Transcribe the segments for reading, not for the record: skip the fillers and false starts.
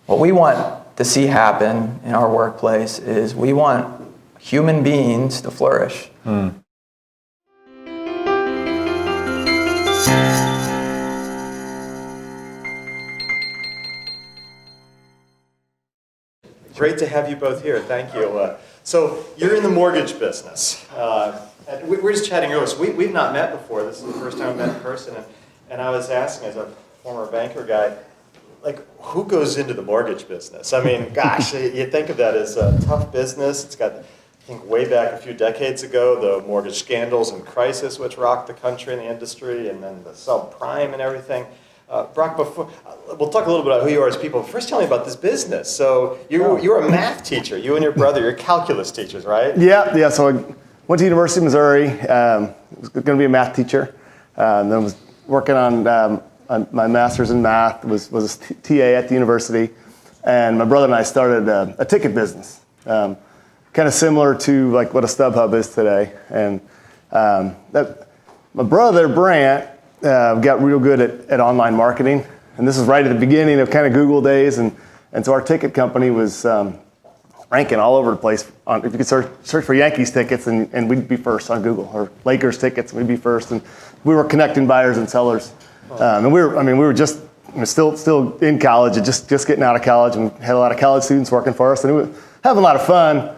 what we want to see happen in our workplace is we want human beings to flourish. Great to have you both here. Thank you. So you're in the mortgage business. We're just chatting earlier. So we've not met before. This is the first time we met in person. And I was asking, as a former banker guy, like, who goes into the mortgage business? I mean, gosh, you think of that as a tough business. It's got, I think, way back a few decades ago, the mortgage scandals and crisis, which rocked the country and the industry, and then the subprime and everything. Brock, before we'll talk a little bit about who you are as people. First, tell me about this business. So you're a math teacher. You and your brother, you're calculus teachers, right? Yeah. So I went to University of Missouri. Was going to be a math teacher. Then was working on my master's in math. Was a TA at the university, and my brother and I started a ticket business, kind of similar to like what a StubHub is today. And my brother Brant got real good at online marketing, and this is right at the beginning of kind of Google days, and so our ticket company was ranking all over the place. If you could search for Yankees tickets, and we'd be first on Google, or Lakers tickets, and we'd be first, and we were connecting buyers and sellers. And we were just still in college, and just getting out of college, and had a lot of college students working for us, and we were having a lot of fun.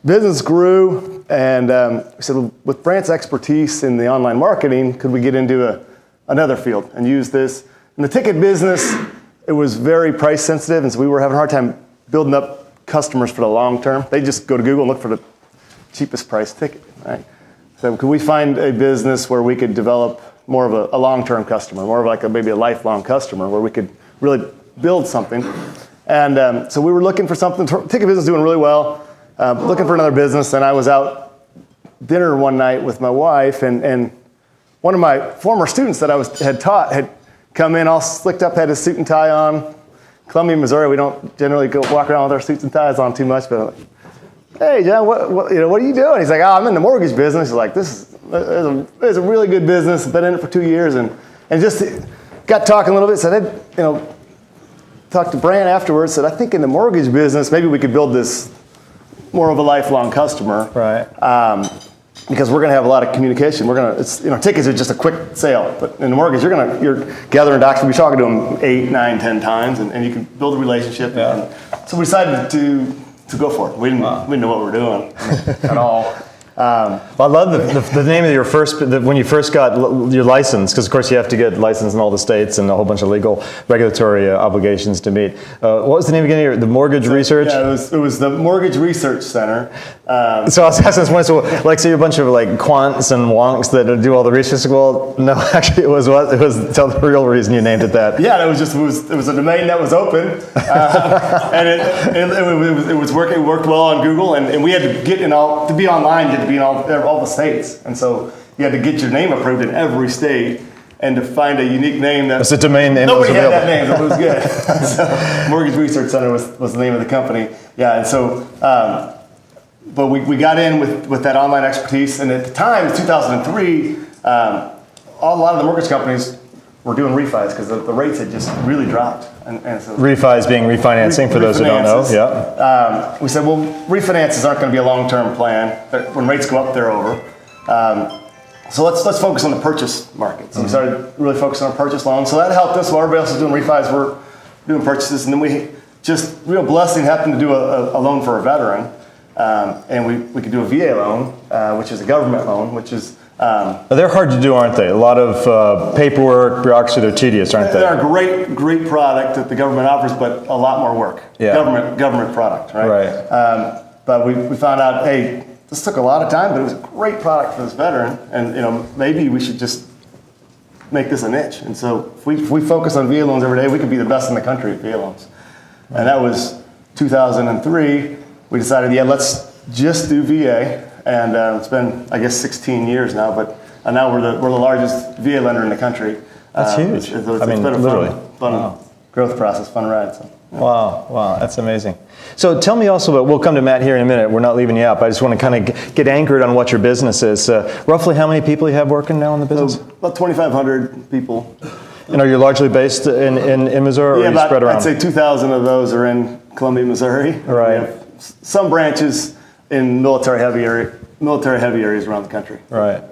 Business grew, and we said, well, with Brant's expertise in the online marketing, could we get into another field and use this? In the ticket business, it was very price sensitive, and so we were having a hard time building up customers for the long term. They just go to Google and look for the cheapest price ticket, right? So could we find a business where we could develop more of a long-term customer, more of like maybe a lifelong customer, where we could really build something? And so we were looking for something. Ticket business doing really well, looking for another business, and I was out dinner one night with my wife, and one of my former students that I had taught had come in all slicked up, had his suit and tie on. Columbia, Missouri, we don't generally go walk around with our suits and ties on too much, but I'm like, hey, John, what are you doing? He's like, oh, I'm in the mortgage business. He's like, this is a really good business. Been in it for 2 years, and just got talking a little bit. Said, talked to Brant afterwards. Said, I think in the mortgage business, maybe we could build this more of a lifelong customer, Right. Because we're going to have a lot of communication. Tickets are just a quick sale, but in the mortgage, you're gathering docs. We'll be talking to them 8, 9, 10 times, and you can build a relationship. Yeah. And so we decided to go for it. We didn't know what we were doing at all. Well, I love the name of your when you first got your license, because of course you have to get licensed in all the states and a whole bunch of legal regulatory obligations to meet. What was the name again? The Mortgage Research? Yeah, it was the Mortgage Research Center. So I was asking this one, so like say you're a bunch of like quants and wonks that do all the research. Well, no, actually it was tell the real reason you named it that. Yeah, it was a domain that was open, and it was working. It worked well on Google, and we had to get to be online. You had to be in all the states, and so you had to get your name approved in every state, and to find a unique name that was a domain name. Nobody had that name, so it was good. So, Mortgage Research Center was the name of the company. Yeah, and so, but we got in with that online expertise, and at the time, 2003, a lot of the mortgage companies were doing refis because the rates had just really dropped. And so refis being refinancing, for those who don't know. Yeah. We said, well, refinances aren't going to be a long-term plan. When rates go up, they're over. So let's focus on the purchase market. So we started really focusing on purchase loans. So that helped us. While everybody else was doing refis, we're doing purchases. And then we just, real blessing, happened to do a loan for a veteran. And we could do a VA loan, which is a government loan, which is... they're hard to do, aren't they? A lot of paperwork, bureaucracy, they're tedious, aren't they? They're a great product that the government offers, but a lot more work. Yeah. Government product, right? Right. But we found out, hey, this took a lot of time, but it was a great product for this veteran, and maybe we should just make this a niche. And so if we focus on VA loans every day, we could be the best in the country at VA loans. And that was 2003. We decided, let's just do VA. And it's been, I guess, 16 years now, but now we're the largest VA lender in the country. That's huge. It's been a fun growth process, fun ride. So, yeah. Wow, that's amazing. So tell me also about, we'll come to Matt here in a minute, we're not leaving you out, but I just want to kind of get anchored on what your business is. Roughly how many people you have working now in the business? So, about 2,500 people. And are you largely based in Missouri, or Yeah, are you spread around? I'd say 2,000 of those are in Columbia, Missouri. Right. We have some branches in military heavy areas around the country. Right,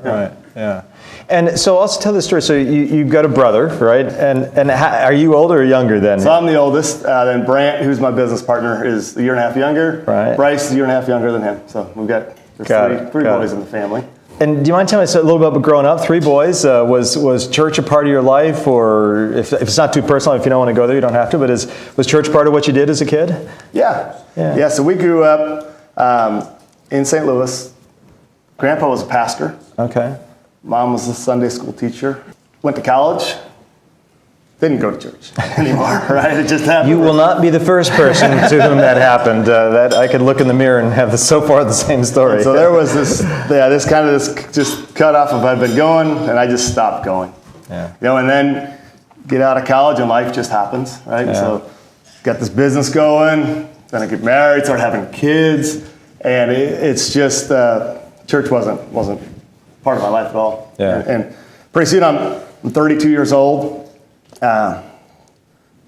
yeah. And so also tell the story. So you've got a brother, right? And are you older or younger than him? So I'm the oldest. Then Brant, who's my business partner, is a year and a half younger. Right. Bryce is a year and a half younger than him. So we've got three boys in the family. And do you mind telling us a little bit about growing up? 3 boys. Was church a part of your life, or if it's not too personal, if you don't want to go there, you don't have to. But was church part of what you did as a kid? Yeah. So we grew up in St. Louis. Grandpa was a pastor. Okay. Mom was a Sunday school teacher. Went to college. Didn't go to church anymore, right? It just happened. You will not be the first person to whom that happened. That I could look in the mirror and have so far the same story. So there was this just cut off of I'd been going, and I just stopped going. Yeah. And then get out of college and life just happens, right? Yeah. So got this business going, then I get married, start having kids, and it's just church wasn't part of my life at all. Yeah. And pretty soon I'm 32 years old.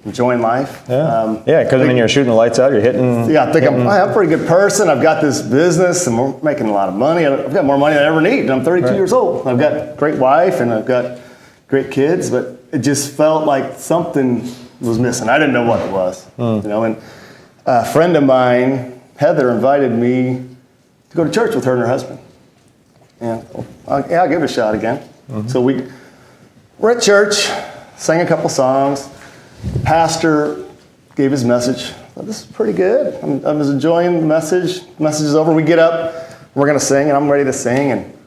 Enjoying life. Yeah, because you're shooting the lights out, you're hitting. Yeah, I think I'm a pretty good person. I've got this business, and we're making a lot of money. I've got more money than I ever need, and I'm 32 years old. I've got a great wife, and I've got great kids, but it just felt like something was missing. I didn't know what it was. And a friend of mine, Heather, invited me to go to church with her and her husband. And I'll give it a shot again. So we're at church, sang a couple songs. Pastor gave his message. Well, this is pretty good. I was enjoying the message. The message is over. We get up. We're going to sing, and I'm ready to sing. And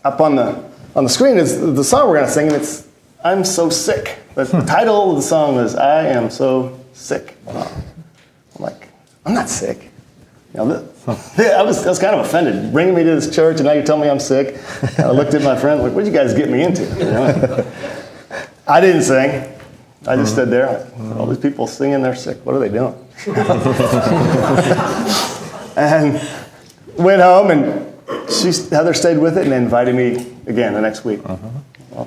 up on the screen is the song we're going to sing, and it's "I'm So Sick." The title of the song is "I Am So Sick." I'm like, I'm not sick. I was kind of offended, bringing me to this church, and now you're telling me I'm sick. I looked at my friend like, "What'd you guys get me into?" I didn't sing. I just stood there, like, all these people singing, they're sick. What are they doing? And went home, and Heather stayed with it and invited me again the next week. Well,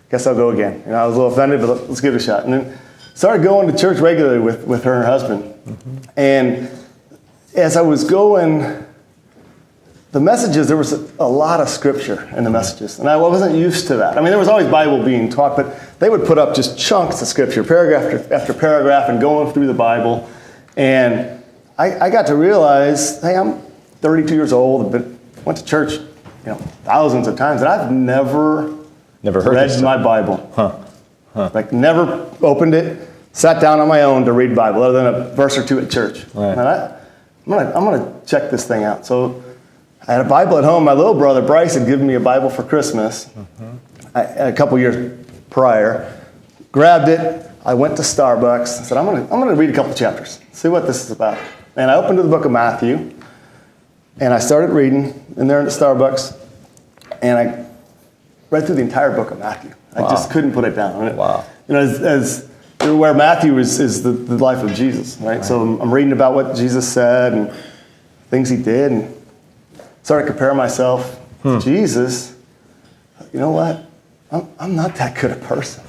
guess I'll go again. I was a little offended, but let's give it a shot. And then started going to church regularly with her and her husband. And as I was going, the messages, there was a lot of scripture in the messages, and I wasn't used to that. I mean, there was always Bible being taught, but they would put up just chunks of scripture, paragraph after paragraph, and going through the Bible. And I got to realize, hey, I'm 32 years old, but went to church, thousands of times, and I've never read my Bible. Like, never opened it, sat down on my own to read Bible, other than a verse or two at church. Right. And I'm gonna check this thing out. So I had a Bible at home. My little brother, Bryce, had given me a Bible for Christmas a couple years prior. Grabbed it. I went to Starbucks. I said, I'm gonna read a couple chapters, see what this is about. And I opened to the book of Matthew, and I started reading in there at Starbucks, and I read through the entire book of Matthew. I just couldn't put it down. Wow. As you're aware, Matthew is the life of Jesus, right? So I'm reading about what Jesus said and things he did, and started comparing myself to Jesus. You know what? I'm not that good a person.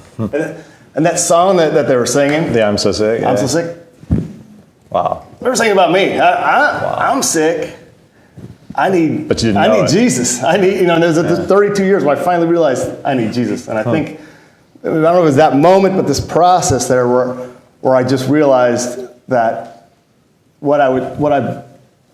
And that song that they were singing, "I'm So Sick." I'm so sick. Wow. They were singing about me. I'm sick. I need Jesus. I need, there's 32 years when I finally realized I need Jesus. And I think, I don't know if it was that moment, but this process there where I just realized that what I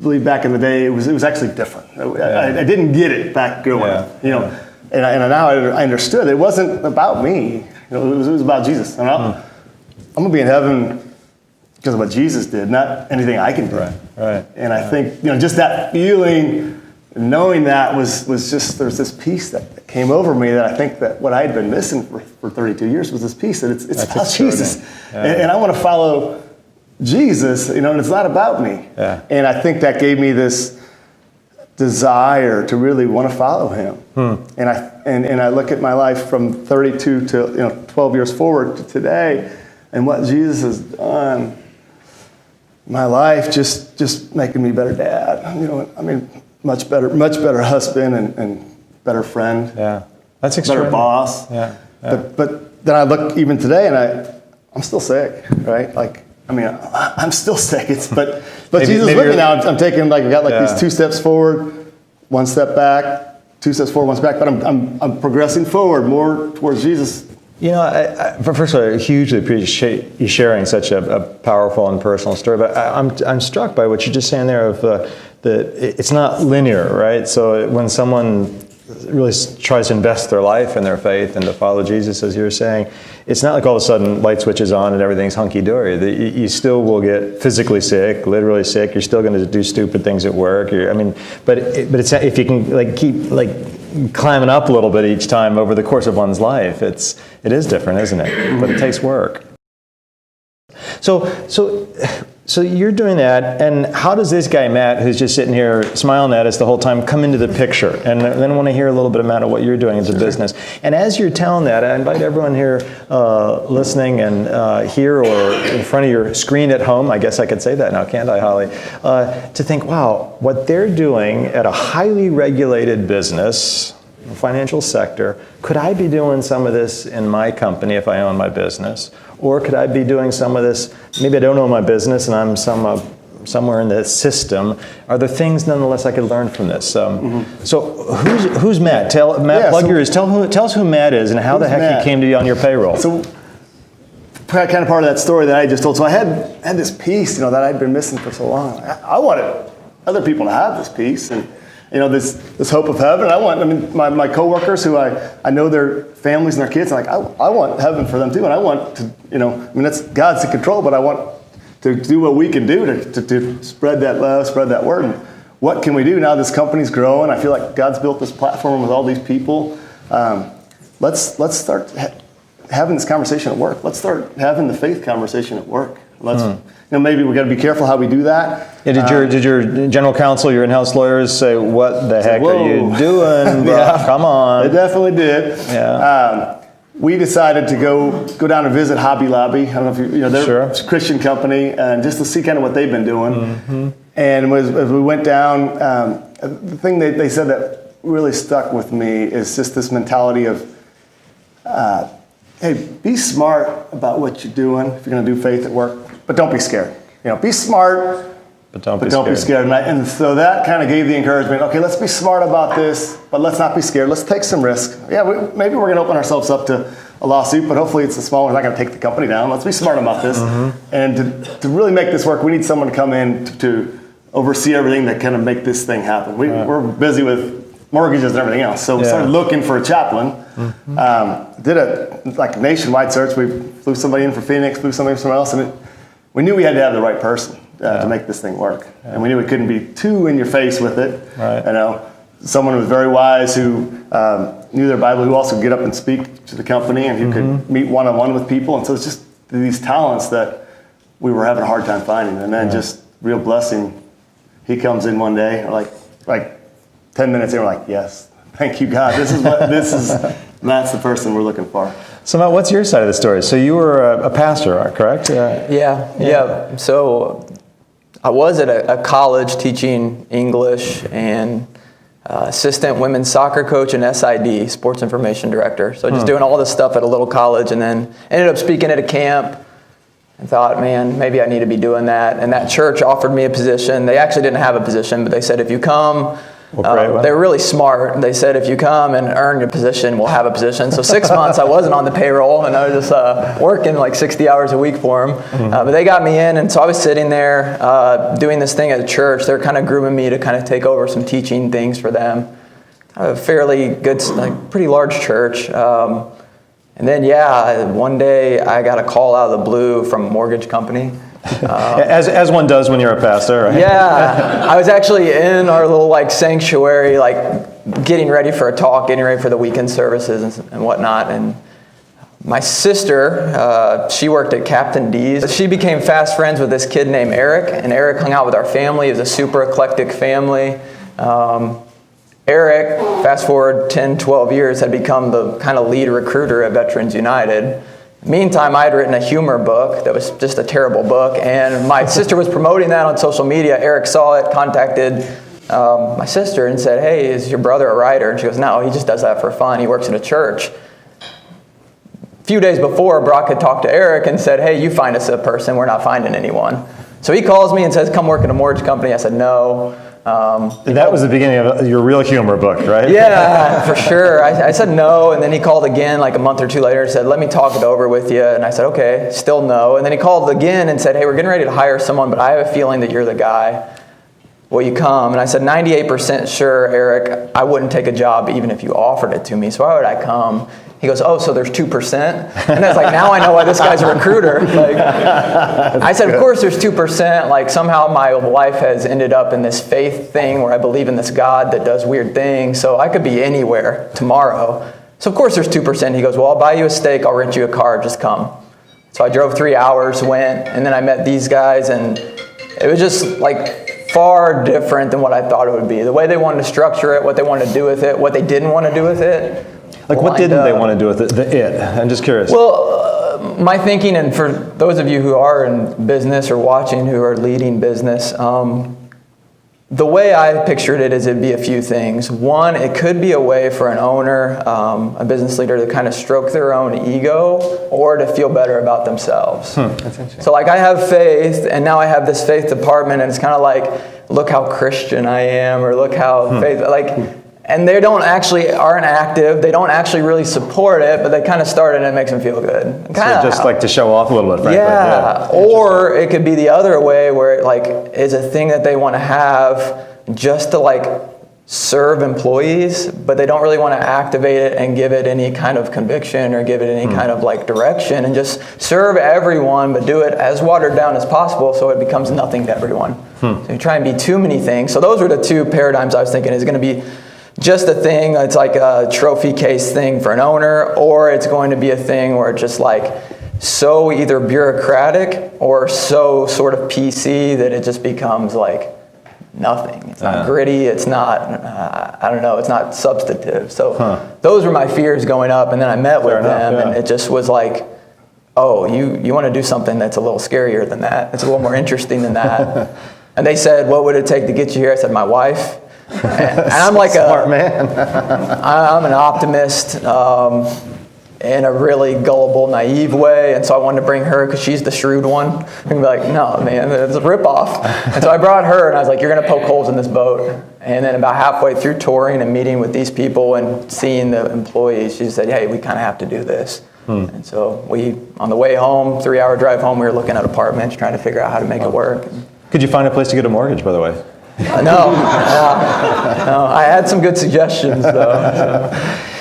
believed back in the day, it was actually different. I didn't get it back going, and now I understood it wasn't about me. It was about Jesus. And I'm going to be in heaven because of what Jesus did, not anything I can do. Right. And I think, just that feeling, knowing that was just, there's this peace that came over me that I think that what I had been missing for 32 years was this peace that it's about Jesus. And I want to follow Jesus, and it's not about me. Yeah. And I think that gave me this desire to really want to follow him. And I look at my life from 32 to 12 years forward to today, and what Jesus has done. My life just making me a better dad. Much better husband and better friend. Yeah, that's extraordinary. Better boss. Yeah. But then I look even today, and I'm still sick, right? Like, I mean, I'm still sick. But Jesus with me now. I'm taking, like, I've got like these 2 steps forward, 1 step back, 2 steps forward, 1 step back. But I'm progressing forward more towards Jesus. You know, first of all, I hugely appreciate you sharing such a powerful and personal story. But I'm struck by what you're just saying there of it's not linear, right? So when someone really tries to invest their life in their faith and to follow Jesus, as you were saying, it's not like all of a sudden light switches on and everything's hunky-dory. You still will get physically sick, literally sick. You're still going to do stupid things at work. But it's, if you can like keep like climbing up a little bit each time over the course of one's life, it is different, isn't it? But it takes work. So you're doing that, and how does this guy, Matt, who's just sitting here smiling at us the whole time, come into the picture? And then I want to hear a little bit, Matt, of what you're doing as a business. And as you're telling that, I invite everyone here listening and here or in front of your screen at home, I guess I could say that now, can't I, Holly? To think, wow, what they're doing at a highly regulated business, financial sector, could I be doing some of this in my company if I own my business? Or could I be doing some of this, maybe I don't own my business and I'm somewhere in the system. Are there things nonetheless I could learn from this? So who's Matt? Plug yours. Tell us who Matt is and how the heck Matt? He came to be on your payroll. So kind of part of that story that I just told. So I had this peace, that I'd been missing for so long. I wanted other people to have this peace and this hope of heaven. My coworkers who I know their families and their kids, I want heaven for them too. And I want to, that's God's in control, but I want to do what we can do to spread that love, spread that word. And what can we do now? This company's growing. I feel like God's built this platform with all these people. Let's start having this conversation at work. Let's start having the faith conversation at work. Maybe we got to be careful how we do that. Yeah, did your general counsel, your in-house lawyers say, "What the heck are you doing, bro? Yeah, come on"? They definitely did. Yeah. We decided to go down and visit Hobby Lobby. I don't know if they're a Christian company, and just to see kind of what they've been doing. Mm-hmm. And as we went down, the thing they said that really stuck with me is just this mentality of, hey, be smart about what you're doing if you're going to do faith at work, but don't be scared. Be smart, but don't be scared. And so that kind of gave the encouragement, okay, let's be smart about this, but let's not be scared. Let's take some risk. Yeah, maybe we're going to open ourselves up to a lawsuit, but hopefully it's a small one. We're not going to take the company down. Let's be smart about this. Mm-hmm. And to really make this work, we need someone to come in to oversee everything that kind of make this thing happen. We're busy with mortgages and everything else. So we started looking for a chaplain. Mm-hmm. Did a nationwide search. We flew somebody in for Phoenix, flew somebody somewhere else, and we knew we had to have the right person to make this thing work. Yeah. And we knew we couldn't be too in your face with it. Right. Someone who was very wise, who knew their Bible, who also could get up and speak to the company, and who could meet one-on-one with people. And so it's just these talents that we were having a hard time finding. And then just real blessing. He comes in one day, or like 10 minutes in, we're like, yes, thank you, God. Matt's the person we're looking for. So Matt, what's your side of the story? So you were a pastor, correct? Yeah. So I was at a college teaching English and assistant women's soccer coach and SID, sports information director. So just doing all this stuff at a little college, and then ended up speaking at a camp and thought, man, maybe I need to be doing that. And that church offered me a position. They actually didn't have a position, but they said, if you come, they were really smart. They said, if you come and earn your position, we'll have a position. So 6 months, I wasn't on the payroll, and I was just working like 60 hours a week for them. But they got me in, and so I was sitting there doing this thing at the church. They're kind of grooming me to kind of take over some teaching things for them. A fairly good, pretty large church. And then, one day I got a call out of the blue from a mortgage company. As one does when you're a pastor, right? Yeah, I was actually in our little sanctuary, getting ready for a talk, getting ready for the weekend services and whatnot. And my sister, she worked at Captain D's. She became fast friends with this kid named Eric, and Eric hung out with our family. It was a super eclectic family. Eric, fast forward 10, 12 years, had become the kind of lead recruiter at Veterans United. Meantime, I had written a humor book that was just a terrible book, and my sister was promoting that on social media. Eric saw it, contacted my sister and said, hey, is your brother a writer? And she goes, no, he just does that for fun. He works in a church. few days before, Brock had talked to Eric and said, hey, you find us a person. We're not finding anyone. So he calls me and says, come work in a mortgage company. I said, no. That was the beginning of your real humor book, right? Yeah, for sure. I said no, and then he called again like a month or two later and said, let me talk it over with you. And I said, okay, still no. And then he called again and said, hey, we're getting ready to hire someone, but I have a feeling that you're the guy. Will you come? And I said, 98% sure, Eric, I wouldn't take a job even if you offered it to me, so why would I come? He goes, oh, so there's 2%? And I was like, now I know why this guy's a recruiter. Like, I said, of course there's 2%. Like, somehow my life has ended up in this faith thing where I believe in this God that does weird things, so I could be anywhere tomorrow. So of course there's 2%. He goes, well, I'll buy you a steak, I'll rent you a car, just come. So I drove 3 hours, went, and then I met these guys, and it was just like far different than what I thought it would be. The way they wanted to structure it, what they wanted to do with it, what they didn't want to do with it. Like, what didn't they want to do with it? I'm just curious. Well, my thinking, and for those of you who are in business or watching who are leading business, the way I pictured it is it'd be a few things. One, it could be a way for an owner, a business leader, to kind of stroke their own ego or to feel better about themselves. That's interesting. So like, I have faith, and now I have this faith department, and it's kind of like, look how Christian I am, or look how faith, like, and they aren't active, they don't actually really support it, but they kind of start it and it makes them feel good. So just like to show off a little bit, frankly. Yeah. Or it could be the other way where it like is a thing that they want to have just to like serve employees, but they don't really want to activate it and give it any kind of conviction or give it any kind of like direction, and just serve everyone, but do it as watered down as possible so it becomes nothing to everyone. So you try and be too many things. So those were the two paradigms I was thinking. Is it going to be just a thing, it's like a trophy case thing for an owner, or it's going to be a thing where it's just like so either bureaucratic or so sort of PC that it just becomes like nothing. It's not gritty, it's not, I don't know, it's not substantive. So those were my fears going up, and then I met with them, and it just was like, oh, you want to do something that's a little scarier than that. It's a little more interesting than that. And they said, what would it take to get you here? I said, my wife. And I'm like smart man. I'm an optimist in a really gullible, naive way, and so I wanted to bring her because she's the shrewd one. And be like, no, man, it's a ripoff. And so I brought her, and I was like, you're going to poke holes in this boat. And then about halfway through touring and meeting with these people and seeing the employees, she said, hey, we kind of have to do this. And so we, on the way home, 3-hour drive home, we were looking at apartments, trying to figure out how to make it work. Could you find a place to get a mortgage, by the way? No. I had some good suggestions, though.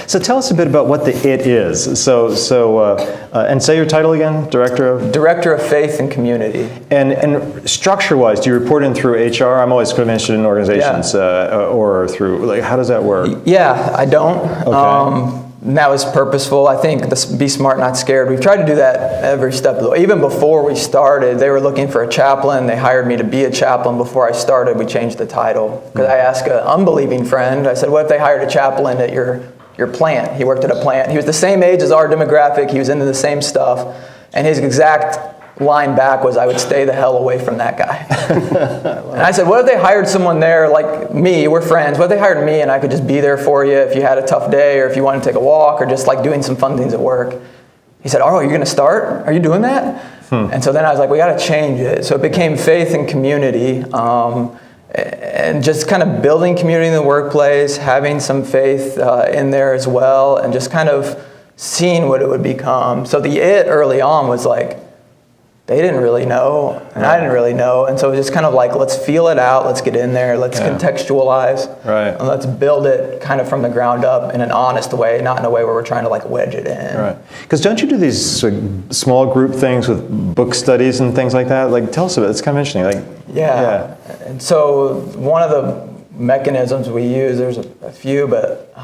So tell us a bit about what the IT is. And say your title again, Director of Faith and Community. And structure-wise, do you report in through HR? I'm always kind of interested in organizations, or through, like, how does that work? Yeah, I don't. Okay. And that was purposeful. I think this Be Smart, Not Scared. We've tried to do that every step of the way. Even before we started, they were looking for a chaplain. They hired me to be a chaplain. Before I started, we changed the title. Because I asked an unbelieving friend, I said, what if they hired a chaplain at your plant? He worked at a plant. He was the same age as our demographic. He was into the same stuff. And his exact line back was, I would stay the hell away from that guy. And I said, what if they hired someone there like me, we're friends, what if they hired me and I could just be there for you if you had a tough day or if you wanted to take a walk or just like doing some fun things at work? He said, oh, you're going to start? Are you doing that? And so then I was like, we got to change it. So it became Faith and Community, and just kind of building community in the workplace, having some faith in there as well, and just kind of seeing what it would become. So the it early on was like, they didn't really know, and I didn't really know, and so it was just kind of like, let's feel it out, let's get in there, let's contextualize, and let's build it kind of from the ground up in an honest way, not in a way where we're trying to like wedge it in. Right. Because don't you do these small group things with book studies and things like that? Like, tell us about it. It's kind of interesting. Like, yeah. And so one of the mechanisms we use, there's a few, but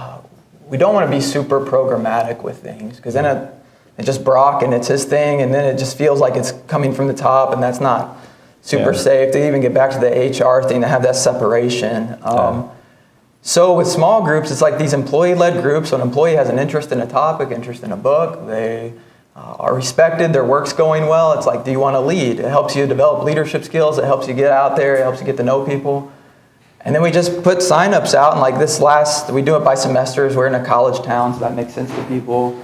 we don't want to be super programmatic with things, because then it's just Brock and it's his thing, and then it just feels like it's coming from the top, and that's not super safe. To even get back to the HR thing, to have that separation. So with small groups, it's like these employee-led groups. So an employee has an interest in a topic, interest in a book, they are respected, their work's going well. It's like, do you want to lead? It helps you develop leadership skills, it helps you get out there, it helps you get to know people. And then we just put sign-ups out, and like we do it by semesters. We're in a college town, so that makes sense to people.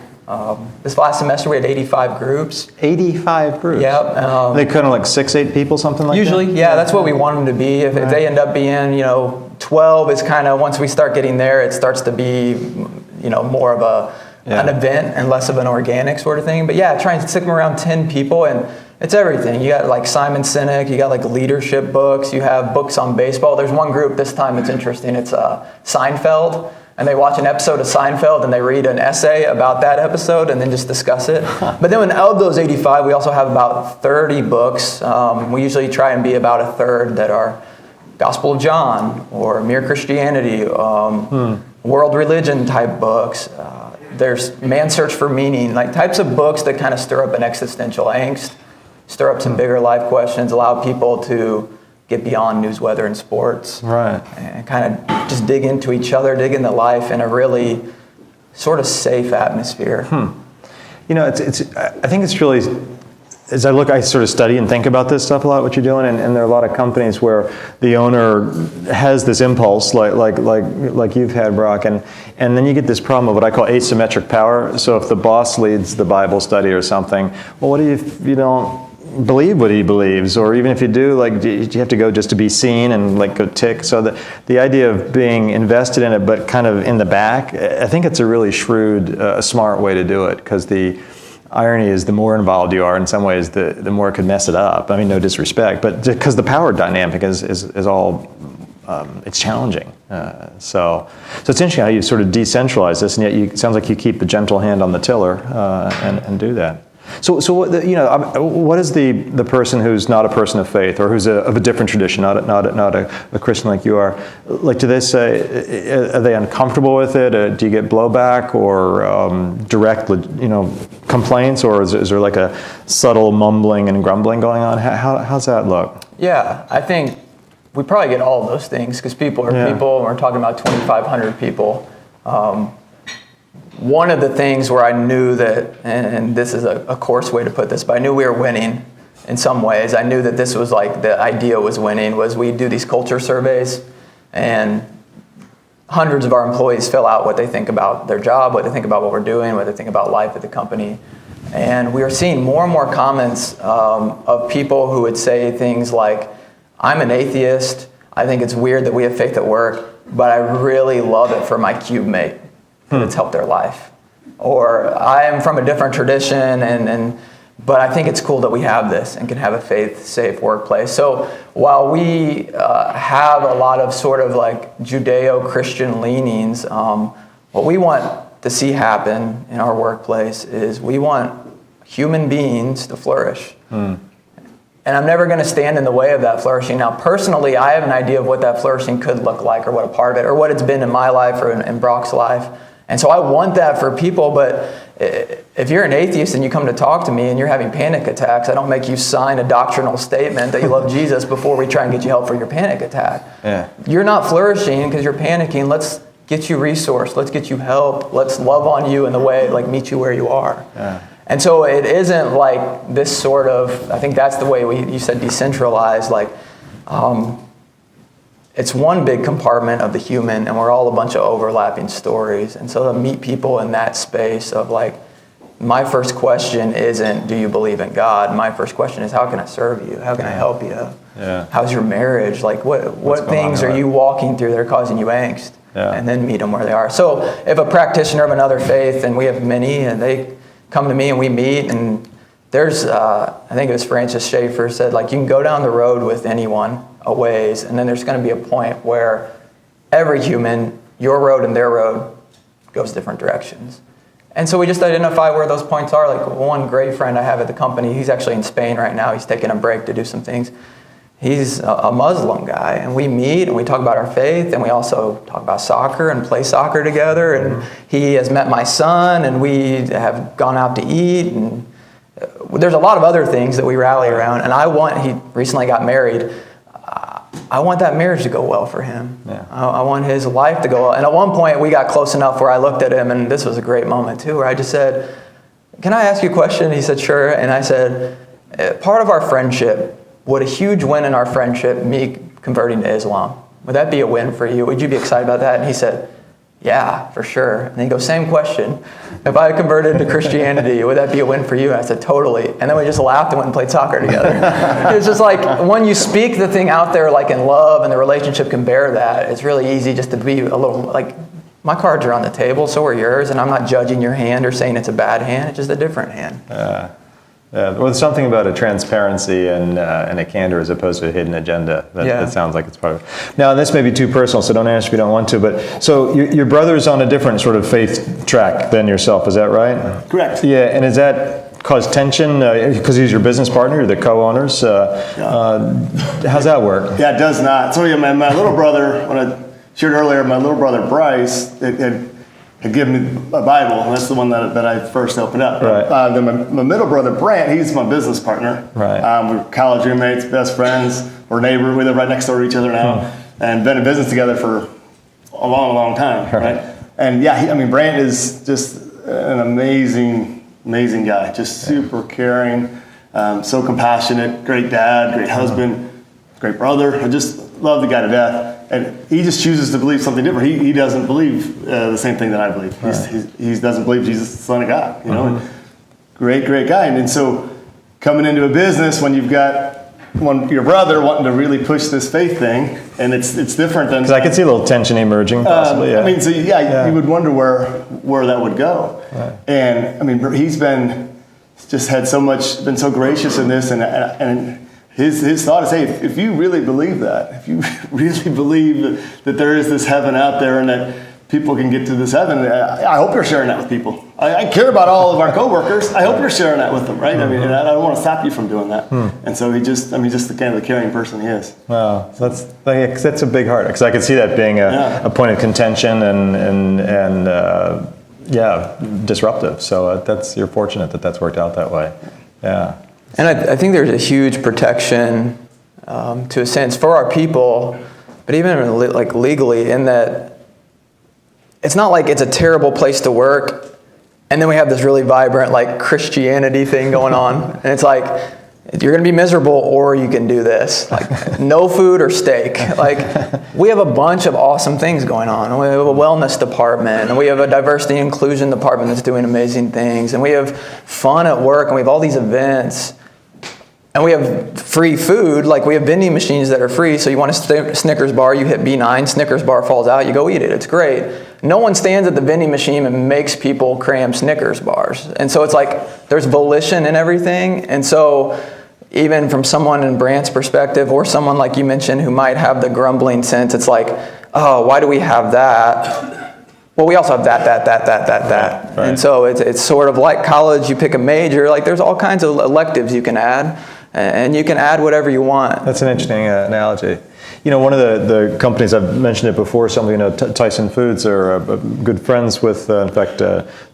This last semester we had 85 groups. 85 groups. Yep. They kind of like 6-8 people, something like Usually, that? yeah, that's what we want them to be. If they end up being, 12 is kind of, once we start getting there, it starts to be, more of an event and less of an organic sort of thing. But yeah, try and stick them around 10 people, and it's everything. You got like Simon Sinek, you got like leadership books, you have books on baseball. There's one group this time that's interesting. It's Seinfeld. And they watch an episode of Seinfeld and they read an essay about that episode and then just discuss it. But then of those 85, we also have about 30 books. We usually try and be about a third that are Gospel of John or Mere Christianity, world religion type books. There's Man's Search for Meaning, like types of books that kind of stir up an existential angst, stir up some bigger life questions, allow people to get beyond news, weather, and sports. Right. And kind of just dig into each other, dig into life in a really sort of safe atmosphere. I think it's really, as I sort of study and think about this stuff a lot, what you're doing, and there are a lot of companies where the owner has this impulse, like you've had, Brock, and then you get this problem of what I call asymmetric power. So if the boss leads the Bible study or something, well, what if you don't believe what he believes, or even if you do, do you have to go just to be seen and go tick? So the idea of being invested in it, but kind of in the back, I think it's a really shrewd, smart way to do it, because the irony is the more involved you are in some ways, the more it could mess it up. I mean, no disrespect, but because the power dynamic is all, it's challenging. So it's interesting how you sort of decentralize this, and yet it sounds like you keep a gentle hand on the tiller and do that. So what is the person who's not a person of faith, or who's of a different tradition, not a Christian like you are? Do they say, are they uncomfortable with it? Do you get blowback or direct, complaints, or is there like a subtle mumbling and grumbling going on? How's that look? Yeah, I think we probably get all of those things, because people are people, and we're talking about 2,500 people. One of the things where I knew that, and this is a coarse way to put this, but I knew we were winning in some ways. I knew that this was the idea was winning, was we do these culture surveys, and hundreds of our employees fill out what they think about their job, what they think about what we're doing, what they think about life at the company. And we are seeing more and more comments of people who would say things like, I'm an atheist, I think it's weird that we have faith at work, but I really love it for my cube mate. It's helped their life. Or I am from a different tradition, but I think it's cool that we have this and can have a faith-safe workplace. So while we have a lot of sort of Judeo-Christian leanings, what we want to see happen in our workplace is we want human beings to flourish. And I'm never going to stand in the way of that flourishing. Now, personally, I have an idea of what that flourishing could look like, or what a part of it, or what it's been in my life or in Brock's life. And so I want that for people, but if you're an atheist and you come to talk to me and you're having panic attacks, I don't make you sign a doctrinal statement that you love Jesus before we try and get you help for your panic attack. Yeah. You're not flourishing because you're panicking. Let's get you resource. Let's get you help. Let's love on you in the way, meet you where you are. Yeah. And so it isn't like this sort of, I think that's the way you said decentralized, it's one big compartment of the human, and we're all a bunch of overlapping stories. And so to meet people in that space of my first question isn't, do you believe in God? My first question is, how can I serve you? How can I help you? Yeah. How's your marriage? What things are you walking through that are causing you angst? Yeah. And then meet them where they are. So if a practitioner of another faith, and we have many, and they come to me and we meet, and there's, I think it was Francis Schaeffer said, you can go down the road with anyone a ways, and then there's going to be a point where every human, your road and their road, goes different directions. And so we just identify where those points are. One great friend I have at the company, he's actually in Spain right now. He's taking a break to do some things. He's a Muslim guy, and we meet and we talk about our faith, and we also talk about soccer and play soccer together. And he has met my son, and we have gone out to eat, and there's a lot of other things that we rally around. And he recently got married. I want that marriage to go well for him. Yeah. I want his life to go well. And at one point, we got close enough where I looked at him, and this was a great moment too, where I just said, can I ask you a question? He said, sure. And I said, part of our friendship, would a huge win in our friendship me converting to Islam? Would that be a win for you? Would you be excited about that? And he said, yeah, for sure. And then he goes, same question. If I converted to Christianity, would that be a win for you? And I said, totally. And then we just laughed and went and played soccer together. It's just like when you speak the thing out there like in love and the relationship can bear that, it's really easy just to be a little like, my cards are on the table, so are yours, and I'm not judging your hand or saying it's a bad hand, it's just a different hand. Well, there's something about a transparency and a candor as opposed to a hidden agenda that sounds like it's part of it. Now, this may be too personal, so don't answer if you don't want to, but so your brother's on a different sort of faith track than yourself, is that right? Correct. Yeah, and is that cause tension because he's your business partner, you're the co-owners? How's that work? Yeah, it does not. So yeah, my little brother, when I shared earlier, my little brother Bryce had given me a Bible, and that's the one that I first opened up. Right. Then my middle brother Brant, he's my business partner. Right. We're college roommates, best friends. We're neighbors. We live right next door to each other now, and been in business together for a long, long time. Right. And yeah, Brant is just an amazing guy. Just super caring, so compassionate, great dad, great husband, great brother. I just love the guy to death. And he just chooses to believe something different. He doesn't believe the same thing that I believe. He doesn't believe Jesus is the Son of God. You know, and great guy. And so coming into a business when you've got your brother wanting to really push this faith thing, and it's different than. Because I could see a little tension emerging, possibly. You would wonder where that would go. Right. And he's been so gracious in this, and his thought is, hey, if you really believe that, if you really believe that there is this heaven out there and that people can get to this heaven, I hope you're sharing that with people. I care about all of our coworkers. I hope you're sharing that with them, right? And I don't want to stop you from doing that. And so just the kind of the caring person he is. Wow, that's a big heart. Because I could see that being a point of contention and disruptive. So you're fortunate that's worked out that way. Yeah. And I think there's a huge protection, to a sense, for our people, but even like legally, in that it's not like it's a terrible place to work, and then we have this really vibrant like Christianity thing going on, and it's like you're going to be miserable, or you can do this, like no food or steak. Like we have a bunch of awesome things going on. We have a wellness department, and we have a diversity and inclusion department that's doing amazing things, and we have fun at work, and we have all these events. And we have free food, like we have vending machines that are free, so you want a Snickers bar, you hit B9, Snickers bar falls out, you go eat it, it's great. No one stands at the vending machine and makes people cram Snickers bars. And so it's like, there's volition in everything, and so even from someone in Brant's perspective, or someone like you mentioned who might have the grumbling sense, it's like, oh, why do we have that? Well, we also have that. Right. And so it's sort of like college, you pick a major, like there's all kinds of electives you can add. And you can add whatever you want. That's an interesting analogy. You know, one of the companies, I've mentioned it before, Tyson Foods are good friends with, in fact,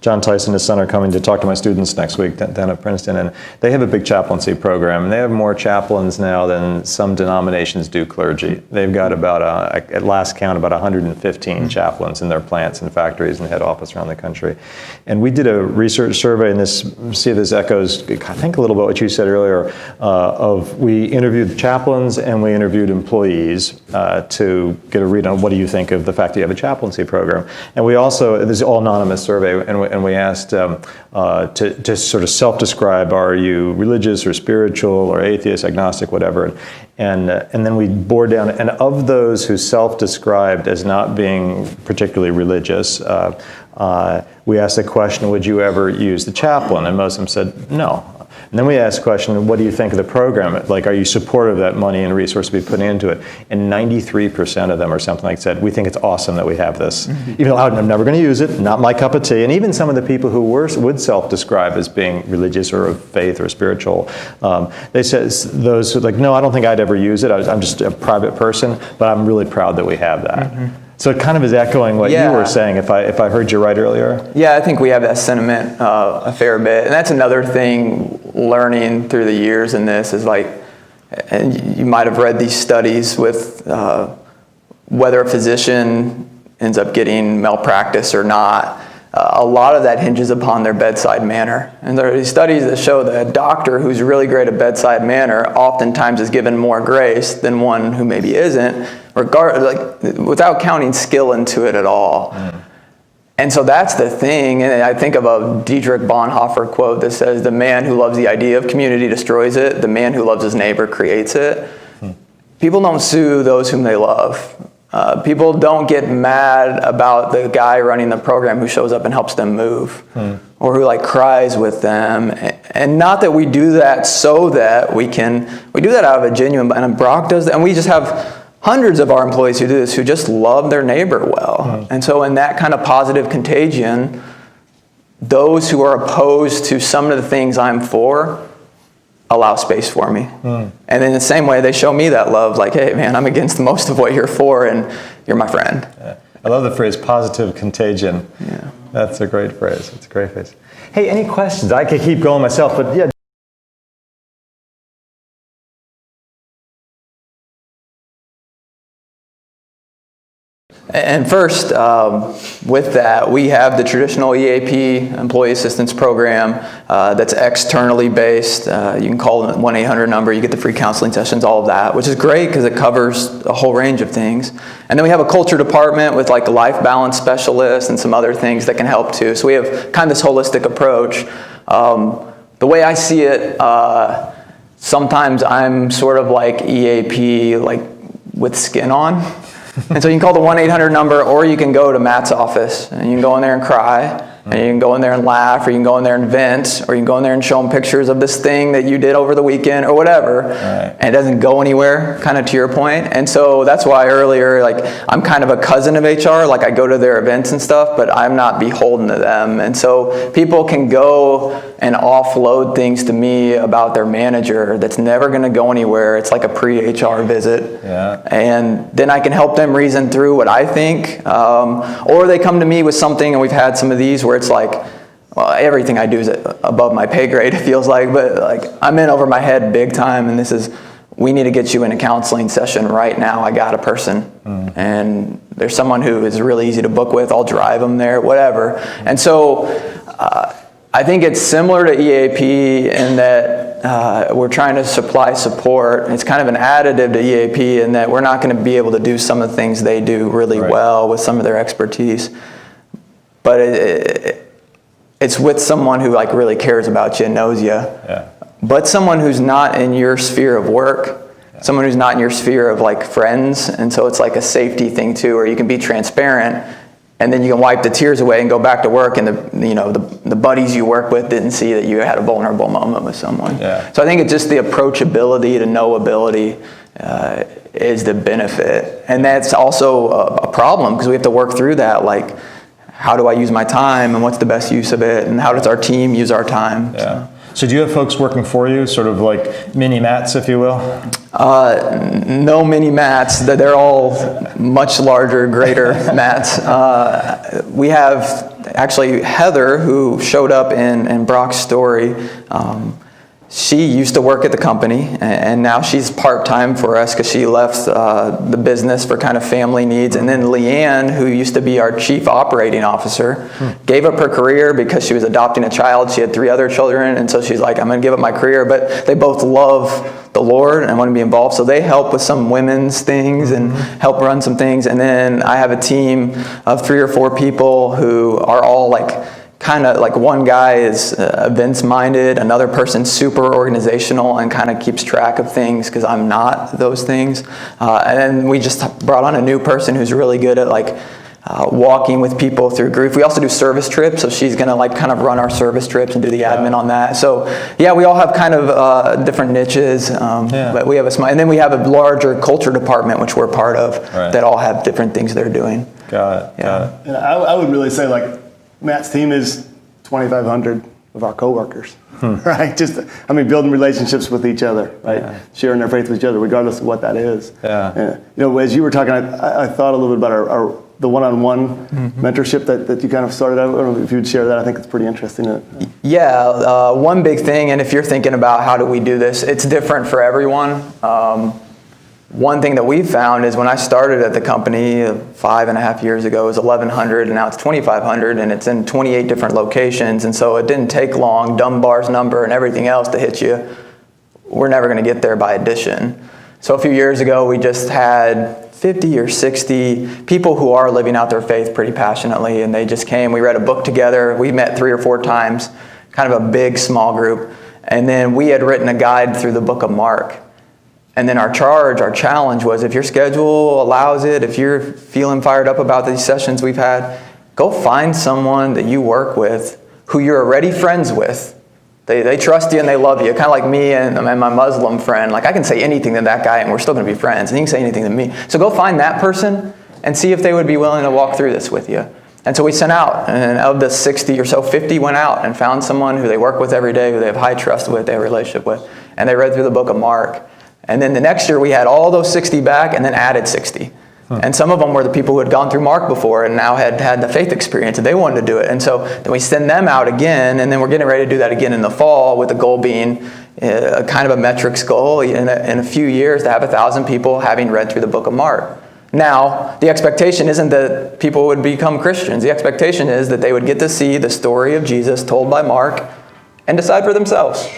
John Tyson and his son are coming to talk to my students next week down at Princeton, and they have a big chaplaincy program, and they have more chaplains now than some denominations do clergy. They've got about, at last count, about 115 chaplains in their plants and factories and head office around the country. And we did a research survey, and see if this echoes, I think, a little bit what you said earlier, we interviewed chaplains and we interviewed employees to get a read on what do you think of the fact that you have a chaplaincy program. And we also, this is all anonymous survey, and we asked to sort of self-describe, are you religious or spiritual or atheist, agnostic, whatever. And then we bore down, and of those who self-described as not being particularly religious, we asked the question, would you ever use the chaplain? And most of them said no. And then we asked the question, what do you think of the program? Like, are you supportive of that money and resource we put into it? And 93% of them or something like said, we think it's awesome that we have this. Even though I'm never going to use it, not my cup of tea. And even some of the people who would self-describe as being religious or of faith or spiritual, they said, those who like, no, I don't think I'd ever use it. I'm just a private person, but I'm really proud that we have that. So it kind of is echoing what you were saying, if I heard you right earlier. Yeah, I think we have that sentiment a fair bit. And that's another thing learning through the years in this is like, and you might have read these studies with whether a physician ends up getting malpractice or not. A lot of that hinges upon their bedside manner. And there are these studies that show that a doctor who's really great at bedside manner oftentimes is given more grace than one who maybe isn't, without counting skill into it at all. And so that's the thing. And I think of a Dietrich Bonhoeffer quote that says, the man who loves the idea of community destroys it. The man who loves his neighbor creates it. People don't sue those whom they love. People don't get mad about the guy running the program who shows up and helps them move, or who like cries with them. And not that we do that so that we do that out of a genuine, and Brock does that, and we just have hundreds of our employees who do this, who just love their neighbor well. And so in that kind of positive contagion, those who are opposed to some of the things I'm for allow space for me. And in the same way, they show me that love, like, hey, man, I'm against most of what you're for, and you're my friend. Yeah. I love the phrase positive contagion. Yeah. That's a great phrase. It's a great phrase. Hey, any questions? I could keep going myself, but yeah. And first, with that, we have the traditional EAP, Employee Assistance Program, that's externally based. You can call the 1-800 number, you get the free counseling sessions, all of that, which is great because it covers a whole range of things. And then we have a culture department with like a life balance specialist and some other things that can help too. So we have kind of this holistic approach. The way I see it, sometimes I'm sort of like EAP, like with skin on. And so you can call the 1-800 number, or you can go to Matt's office, and you can go in there and cry, and you can go in there and laugh, or you can go in there and vent, or you can go in there and show them pictures of this thing that you did over the weekend, or whatever, and it doesn't go anywhere, kind of to your point. And so that's why earlier, like, I'm kind of a cousin of HR, like I go to their events and stuff, but I'm not beholden to them. And so people can go and offload things to me about their manager that's never going to go anywhere. It's like a pre-HR visit. Yeah. And then I can help them reason through what I think. Or they come to me with something, and we've had some of these where it's like, well, everything I do is above my pay grade, it feels like, but like I'm in over my head big time, and we need to get you in a counseling session right now. I got a person, and there's someone who is really easy to book with. I'll drive them there, whatever. And so I think it's similar to EAP in that we're trying to supply support. It's kind of an additive to EAP in that we're not going to be able to do some of the things they do really well with some of their expertise. But it's with someone who like really cares about you and knows you. Yeah. But someone who's not in your sphere of work, someone who's not in your sphere of like friends. And so it's like a safety thing too, where you can be transparent, and then you can wipe the tears away and go back to work, and the buddies you work with didn't see that you had a vulnerable moment with someone. Yeah. So I think it's just the approachability to knowability is the benefit. And that's also a problem because we have to work through that, like, how do I use my time, and what's the best use of it, and how does our team use our time? Yeah. So do you have folks working for you, sort of like mini Matts, if you will? No mini Matts. They're all much larger, greater Matts. We have actually Heather, who showed up in Brock's story. She used to work at the company, and now she's part-time for us because she left the business for kind of family needs. And then Leanne, who used to be our chief operating officer, gave up her career because she was adopting a child. She had 3 other children, and so she's like, I'm going to give up my career. But they both love the Lord and want to be involved, so they help with some women's things and help run some things. And then I have a team of 3 or 4 people who are all like, kind of like, one guy is events minded, another person's super organizational and kind of keeps track of things because I'm not those things. And then we just brought on a new person who's really good at like walking with people through grief. We also do service trips, so she's gonna like kind of run our service trips and do the admin on that. So yeah, we all have kind of different niches, but we have and then we have a larger culture department which we're part of that all have different things they're doing. Got it. And I would really say like, Matt's team is 2,500 of our coworkers, right? Building relationships with each other, right? Sharing their faith with each other, regardless of what that is. As you were talking, I thought a little bit about the one-on-one mentorship that you kind of started out. I don't know if you'd share that. I think it's pretty interesting. Yeah, one big thing, and if you're thinking about how do we do this, it's different for everyone. One thing that we've found is when I started at the company 5.5 years ago, it was 1,100, and now it's 2,500, and it's in 28 different locations. And so it didn't take long, Dunbar's number and everything else to hit you. We're never going to get there by addition. So a few years ago, we just had 50 or 60 people who are living out their faith pretty passionately, and they just came. We read a book together. We met 3 or 4 times, kind of a big, small group. And then we had written a guide through the book of Mark. And then our challenge was, if your schedule allows it, if you're feeling fired up about these sessions we've had, go find someone that you work with who you're already friends with. They trust you and they love you, kind of like me and my Muslim friend. Like, I can say anything to that guy and we're still going to be friends, and he can say anything to me. So go find that person and see if they would be willing to walk through this with you. And so we sent out, and of the 60 or so, 50 went out and found someone who they work with every day, who they have high trust with, they have a relationship with, and they read through the book of Mark. And then the next year we had all those 60 back and then added 60. And some of them were the people who had gone through Mark before and now had the faith experience, and they wanted to do it. And so then we send them out again, and then we're getting ready to do that again in the fall, with the goal being a kind of a metrics goal in a few years to have 1,000 people having read through the book of Mark. Now, the expectation isn't that people would become Christians. The expectation is that they would get to see the story of Jesus told by Mark and decide for themselves,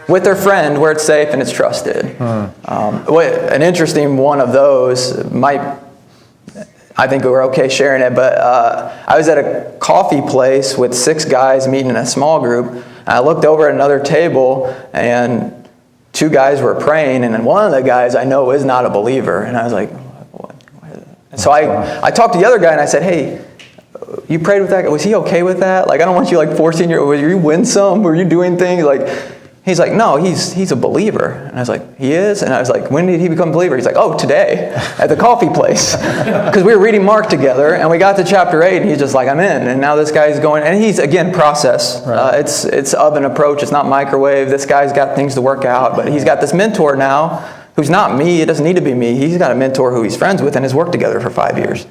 with their friend, where it's safe and it's trusted. An interesting one of those I think we're okay sharing it, but I was at a coffee place with 6 guys meeting in a small group. And I looked over at another table, and 2 guys were praying, and then one of the guys I know is not a believer. And I was like, what? So I talked to the other guy, and I said, hey, you prayed with that guy? Was he okay with that? Like, I don't want you forcing were you winsome? Were you doing things? He's like, no, he's a believer. And I was like, he is? And I was like, when did he become a believer? He's like, oh, today, at the coffee place. Because we were reading Mark together, and we got to chapter 8, and he's just like, I'm in. And now this guy's going, and he's, again, process. Right. It's oven approach. It's not microwave. This guy's got things to work out. But he's got this mentor now who's not me. It doesn't need to be me. He's got a mentor who he's friends with and has worked together for 5 years.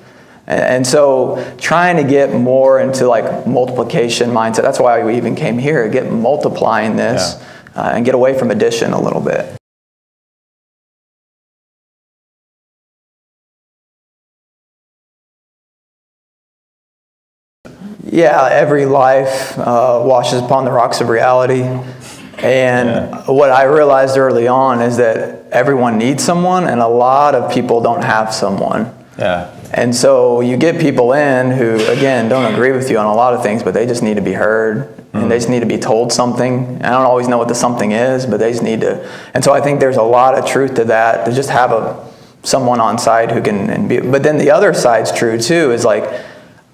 And so trying to get more into multiplication mindset. That's why we even came here, get multiplying this. Yeah. And get away from addition a little bit. Yeah, every life washes upon the rocks of reality. And what I realized early on is that everyone needs someone, and a lot of people don't have someone. Yeah. And so you get people in who, again, don't agree with you on a lot of things, but they just need to be heard. And they just need to be told something. I don't always know what the something is, but they just need to. And so I think there's a lot of truth to that, to just have someone on site who can be. But then the other side's true too, is I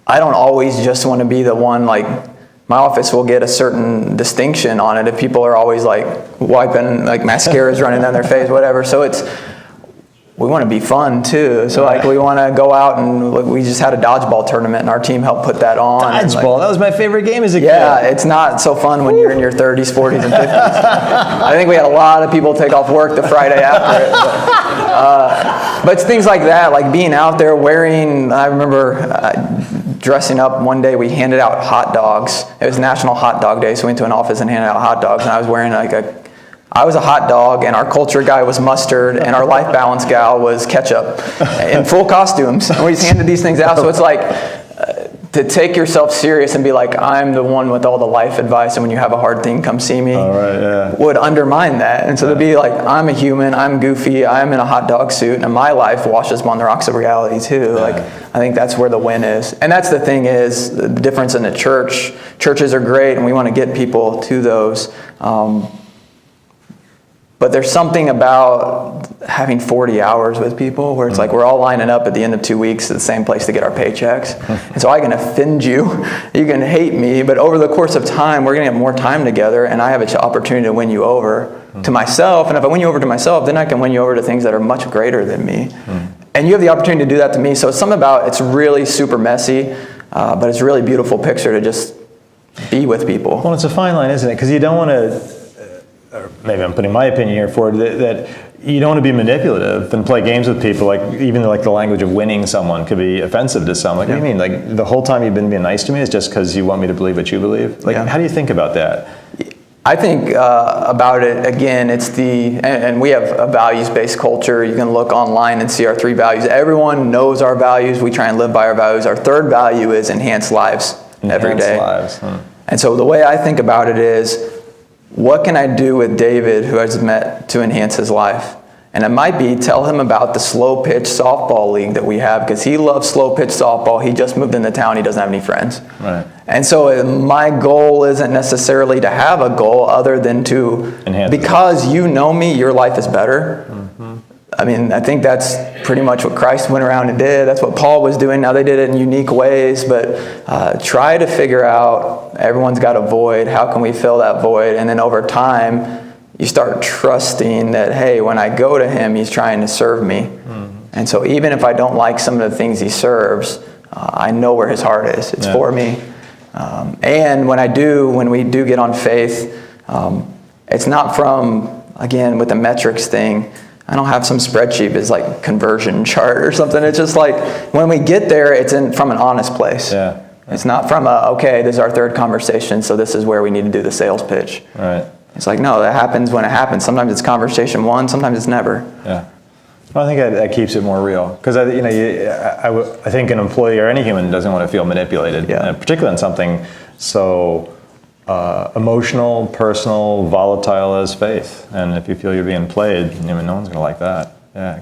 don't always just want to be the one, my office will get a certain distinction on it if people are always wiping, mascara's running down their face, whatever. So we want to be fun too. So we want to go out, and we just had a dodgeball tournament, and our team helped put that on. Dodgeball, that was my favorite game as a kid. Yeah, it's not so fun when you're in your 30s, 40s, and 50s. I think we had a lot of people take off work the Friday after it. But it's things like that, like being out there wearing, I remember dressing up one day, we handed out hot dogs. It was National Hot Dog Day, so we went to an office and handed out hot dogs, and I was wearing I was a hot dog, and our culture guy was mustard, and our life balance gal was ketchup, in full costumes. And we just handed these things out. So it's to take yourself serious and be I'm the one with all the life advice, and when you have a hard thing, come see me, would undermine that. And so to be I'm a human, I'm goofy, I'm in a hot dog suit, and my life washes upon the rocks of reality too. I think that's where the win is. And that's the thing is, the difference in the church. Churches are great, and we want to get people to those. But there's something about having 40 hours with people where it's we're all lining up at the end of 2 weeks at the same place to get our paychecks. And so I can offend you, you can hate me, but over the course of time, we're going to have more time together, and I have an opportunity to win you over to myself. And if I win you over to myself, then I can win you over to things that are much greater than me. And you have the opportunity to do that to me. So it's something about, it's really super messy, but it's a really beautiful picture to just be with people. Well, it's a fine line, isn't it? Because you don't want to, or maybe I'm putting my opinion here forward, that you don't want to be manipulative and play games with people. Even the language of winning someone could be offensive to some. What do you mean? The whole time you've been being nice to me is just because you want me to believe what you believe? How do you think about that? I think about it, again, and we have a values-based culture. You can look online and see our 3 values. Everyone knows our values. We try and live by our values. Our 3rd value is enhance lives every day. Enhance lives. And so the way I think about it is, what can I do with David, who I just met, to enhance his life? And it might be tell him about the slow pitch softball league that we have, because he loves slow pitch softball. He just moved into town. He doesn't have any friends. Right. And so my goal isn't necessarily to have a goal other than to, because you know me, your life is better. Mm-hmm. I mean, I think that's pretty much what Christ went around and did. That's what Paul was doing. Now they did it in unique ways, but try to figure out, everyone's got a void. How can we fill that void? And then over time, you start trusting that, hey, when I go to him, he's trying to serve me. Mm-hmm. And so even if I don't like some of the things he serves, I know where his heart is. It's for me. And when we do get on faith, it's not from, again, with the metrics thing, I don't have some spreadsheet as like conversion chart or something. It's just like when we get there, it's from an honest place. Yeah. It's not from okay, this is our third conversation, so this is where we need to do the sales pitch. Right. It's like, no, that happens when it happens. Sometimes it's conversation one, sometimes it's never. Yeah. Well, I think that keeps it more real, because I think an employee or any human doesn't want to feel manipulated, particularly on something so emotional, personal, volatile as faith. And if you feel you're being played, no one's going to like that. Yeah.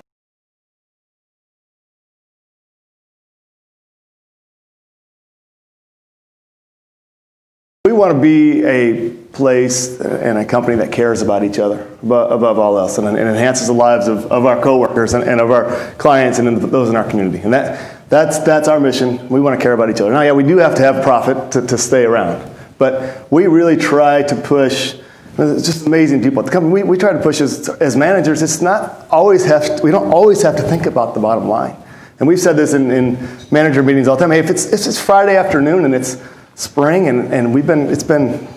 We want to be a place and a company that cares about each other above all else, and enhances the lives of our coworkers and of our clients and those in our community. And that's our mission. We want to care about each other. Now, yeah, we do have to have profit to stay around, but we really try to push. It's just amazing people at the company. We try to push as managers. It's not always we don't always have to think about the bottom line. And we've said this in manager meetings all the time. Hey, if it's Friday afternoon and it's spring and it's been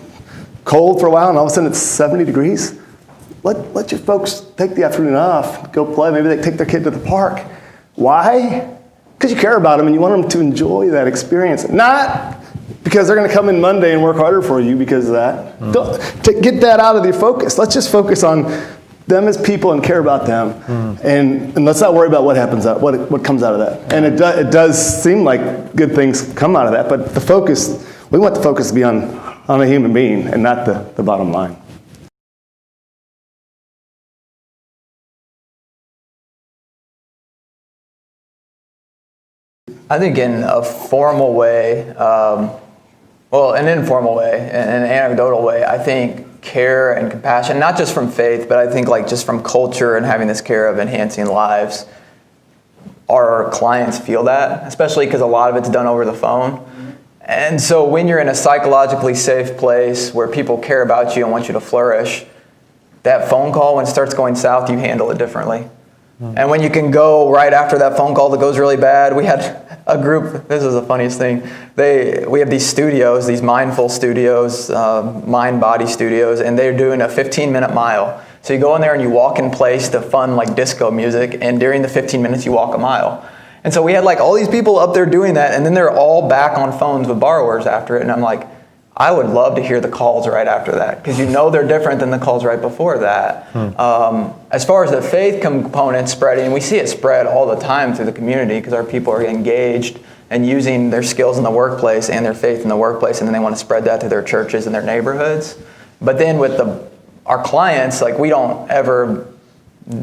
cold for a while and all of a sudden it's 70 degrees, let your folks take the afternoon off, go play. Maybe they take their kid to the park. Why? Because you care about them and you want them to enjoy that experience. Not because they're going to come in Monday and work harder for you because of that. To get that out of your focus. Let's just focus on them as people and care about them. And let's not worry about what happens what comes out of that. And it does seem like good things come out of that, but we want the focus to be on a human being and not the bottom line. I think in a formal way, an informal way, an anecdotal way, I think care and compassion, not just from faith, but I think like just from culture and having this care of enhancing lives, our clients feel that, especially because a lot of it's done over the phone. And so when you're in a psychologically safe place where people care about you and want you to flourish, that phone call, when it starts going south, you handle it differently. And when you can go right after that phone call that goes really bad, we had a group, this is the funniest thing, we have these studios, these mindful studios, mind-body studios, and they're doing a 15-minute mile. So you go in there and you walk in place to fun like disco music, and during the 15 minutes you walk a mile. And so we had like all these people up there doing that, and then they're all back on phones with borrowers after it, and I'm like, I would love to hear the calls right after that, because they're different than the calls right before that. As far as the faith component spreading, we see it spread all the time through the community because our people are engaged and using their skills in the workplace and their faith in the workplace, and then they want to spread that to their churches and their neighborhoods. But then with our clients, like we don't ever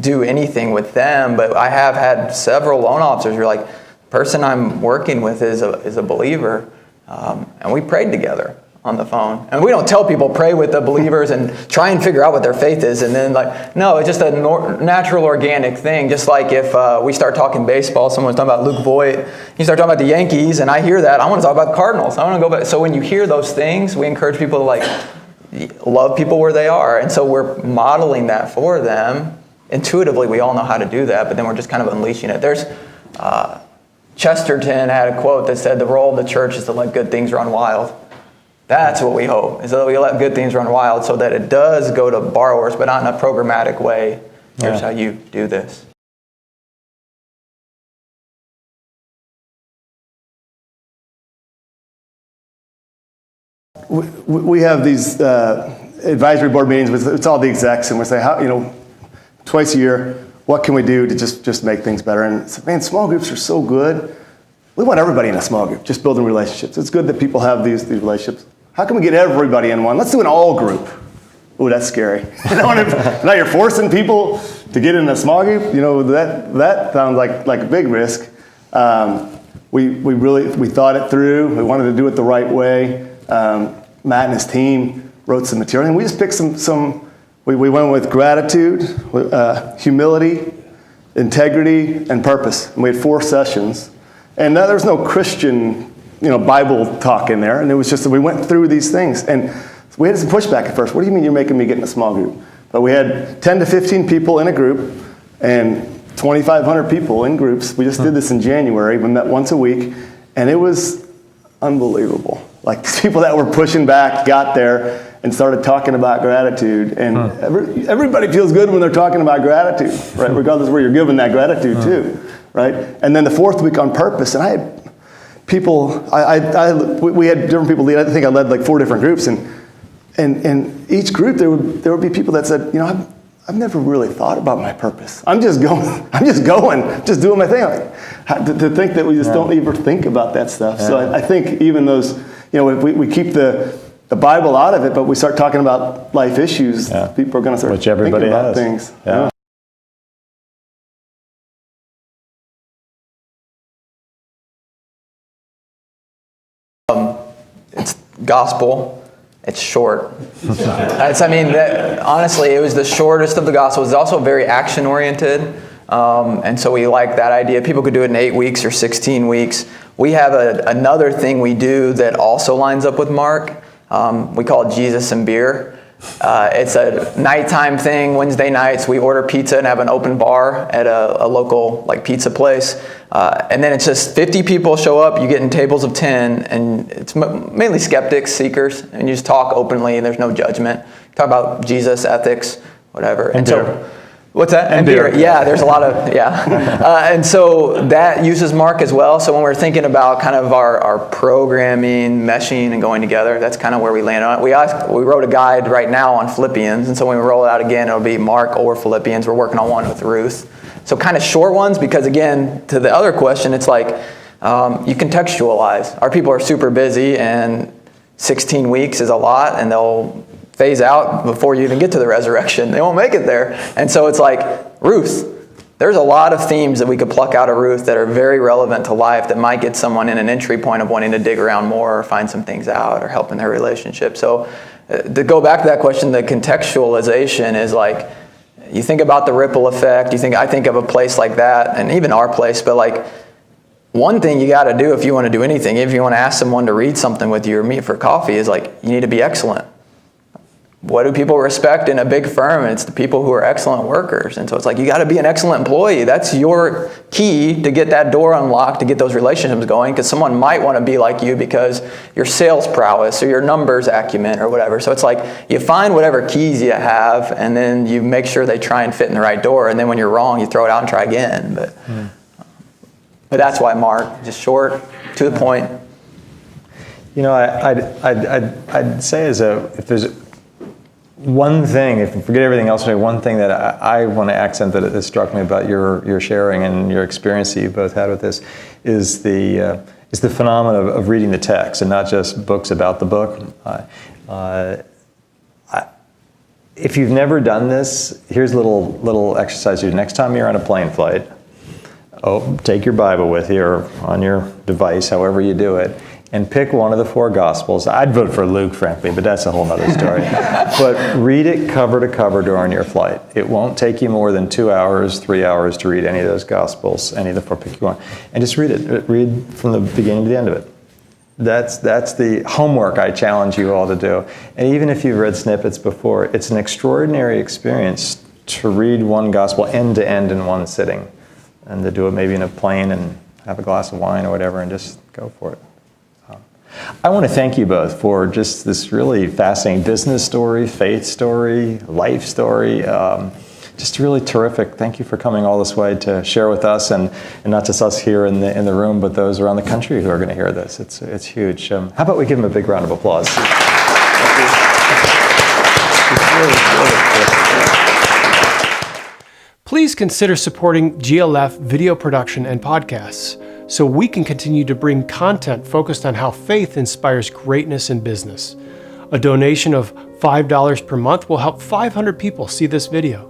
do anything with them, but I have had several loan officers who are like, the person I'm working with is a believer, and we prayed together on the phone. And we don't tell people pray with the believers and try and figure out what their faith is, and then no, it's just a natural organic thing. Just like if we start talking baseball, someone's talking about Luke Voigt, you start talking about the Yankees, and I hear that, I want to talk about the Cardinals. I want to go back. So when you hear those things, we encourage people to love people where they are, and so we're modeling that for them. Intuitively, we all know how to do that, but then we're just kind of unleashing it. There's Chesterton had a quote that said, the role of the church is to let good things run wild. That's what we hope, is that we let good things run wild so that it does go to borrowers, but not in a programmatic way. Here's how you do this. We have these advisory board meetings. It's all the execs, and we say, twice a year, what can we do to just make things better? And man, small groups are so good. We want everybody in a small group, just building relationships. It's good that people have these relationships. How can we get everybody in one? Let's do an all group. Ooh, that's scary. Now you're forcing people to get in a small group, that sounds like a big risk. We thought it through. We wanted to do it the right way. Matt and his team wrote some material, and we just picked we went with gratitude, humility, integrity, and purpose. And we had 4 sessions. And there was no Christian, Bible talk in there. And it was just that we went through these things. And we had some pushback at first. What do you mean you're making me get in a small group? But we had 10 to 15 people in a group and 2,500 people in groups. We just did this in January. We met once a week. And it was unbelievable. Like, these people that were pushing back got there and started talking about gratitude. And everybody feels good when they're talking about gratitude, right? Regardless of where you're giving that gratitude to, right? And then the 4th week on purpose, and I had people, we had different people lead. I think I led like 4 different groups, and each group there would be people that said, I've never really thought about my purpose. I'm just doing my thing. To think that we just don't even think about that stuff. Yeah. So I think even those, if we keep the Bible out of it, but we start talking about life issues, people are going to start thinking about things. Yeah. It's gospel. It's short. Honestly, it was the shortest of the Gospels. It's also very action-oriented, and so we like that idea. People could do it in 8 weeks or 16 weeks. We have another thing we do that also lines up with Mark. We call it Jesus and Beer. It's a nighttime thing. Wednesday nights, we order pizza and have an open bar at a local pizza place. And then it's just 50 people show up. You get in tables of 10, and it's mainly skeptics, seekers, and you just talk openly, and there's no judgment. Talk about Jesus, ethics, whatever. And beer. What's that? And beer. Yeah, there's a lot of, and so that uses Mark as well. So when we're thinking about kind of our programming, meshing, and going together, that's kind of where we landed on it. We wrote a guide right now on Philippians, and so when we roll it out again, it'll be Mark or Philippians. We're working on one with Ruth. So kind of short ones, because again, to the other question, it's like you contextualize. Our people are super busy, and 16 weeks is a lot, and they'll phase out before you even get to the resurrection. They won't make it there. And so it's like, Ruth, there's a lot of themes that we could pluck out of Ruth that are very relevant to life that might get someone in an entry point of wanting to dig around more or find some things out or help in their relationship. So to go back to that question, the contextualization is like, you think about the ripple effect. I think of a place like that, and even our place, but one thing you got to do if you want to do anything, if you want to ask someone to read something with you or meet for coffee, is you need to be excellent. What do people respect in a big firm? It's the people who are excellent workers. And so it's you got to be an excellent employee. That's your key to get that door unlocked, to get those relationships going, because someone might want to be like you because your sales prowess or your numbers acumen or whatever. So it's you find whatever keys you have, and then you make sure they try and fit in the right door. And then when you're wrong, you throw it out and try again. But that's why Mark, just short, to the point. I'd say if there's one thing, if you forget everything else, one thing that I want to accent that has struck me about your sharing and your experience that you both had with this is the phenomenon of reading the text and not just books about the book. If you've never done this, here's a little exercise you do. Next time you're on a plane flight, take your Bible with you or on your device, however you do it, and pick one of the 4 Gospels. I'd vote for Luke, frankly, but that's a whole other story. But read it cover to cover during your flight. It won't take you more than 2 hours, 3 hours to read any of those Gospels, any of the 4, pick one. And just read it. Read from the beginning to the end of it. That's the homework I challenge you all to do. And even if you've read snippets before, it's an extraordinary experience to read one Gospel end to end in one sitting. And to do it maybe in a plane and have a glass of wine or whatever and just go for it. I want to thank you both for just this really fascinating business story, faith story, life story. Just really terrific. Thank you for coming all this way to share with us, and not just us here in the room, but those around the country who are going to hear this. It's huge. How about we give them a big round of applause? Please consider supporting GLF video production and podcasts, so we can continue to bring content focused on how faith inspires greatness in business. A donation of $5 per month will help 500 people see this video.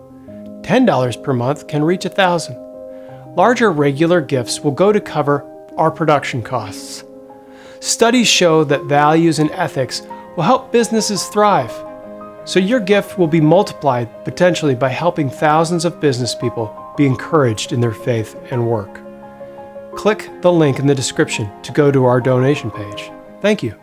$10 per month can reach $1,000. Larger regular gifts will go to cover our production costs. Studies show that values and ethics will help businesses thrive. So your gift will be multiplied potentially by helping thousands of business people be encouraged in their faith and work. Click the link in the description to go to our donation page. Thank you.